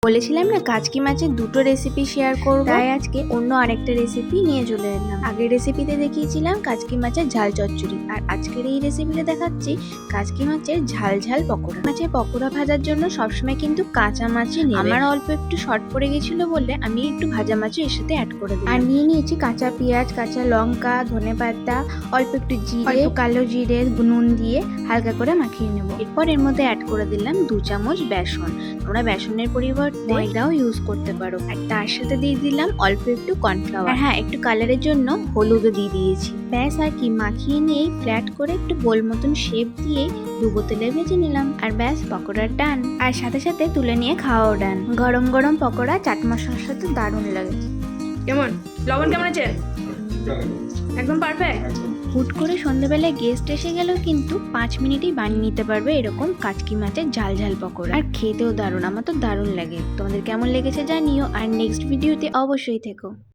বলেছিলাম না কাচকি মাছের দুটো রেসিপি শেয়ার করব, তাই আজকে অন্য আরেকটা রেসিপি নিয়ে চলে এলাম। আগের রেসিপিতে দেখিয়েছিলাম কাচকি মাছের ঝাল চচ্চড়ি, আর আজকের এই রেসিপিতে দেখাচ্ছি কাচকি মাছের ঝাল ঝাল পকোড়া। মাছের পকোড়া ভাজার জন্য সবসময় কিন্তু কাঁচা মাছই নেবে। আমার অল্প একটু শর্ট পড়ে গেছিল বলে আমি একটু ভাজা মাছও এর সাথে অ্যাড করে দিই। আর নিয়ে নিয়েছি কাঁচা পেঁয়াজ, কাঁচা লঙ্কা, ধনেপাতা, অল্প একটু জিরে, কালো জিরে, নুন দিয়ে হালকা করে মাখিয়ে নেব। এরপর এর মধ্যে অ্যাড করে দিলাম 2 চামচ বেসন। তোমরা বেসনের পরিবর্তে ময়দাও ইউজ করতে পারো। আর তার সাথে দিয়ে দিলাম অল্প একটু কর্নফ্লাওয়ার, আর হ্যাঁ একটু কালারের জন্য হলুদও দিয়ে দিয়েছি। ব্যাস আর কি, মাখিয়ে নিয়ে ফ্ল্যাট করে একটু গোল মতন শেপ দিয়ে ডুবো তেলে ভেজে নিলাম, আর ব্যাস পকোড়ার ডান। আর সাথে সাথে তুলে নিয়ে খাওয়াও ডান। গরম গরম পকোড়া চাট মশলার সাথে দারুণ লাগে। কেমন লবণ কেমন আছে? একদম পারফেক্ট। হুট করে সন্ধ্যাবেলায় গেস্ট এসে গেলেও কিন্তু 5 মিনিটেই বানিয়ে নিতে পারবে এরকম কাচকি মাছের ঝাল ঝাল পকোড়া। আর খেতেও দারুণ, আমার তো দারুণ লাগে। তোমাদের কেমন লেগেছে জানিও, আর নেক্সট ভিডিওতে অবশ্যই থেকো।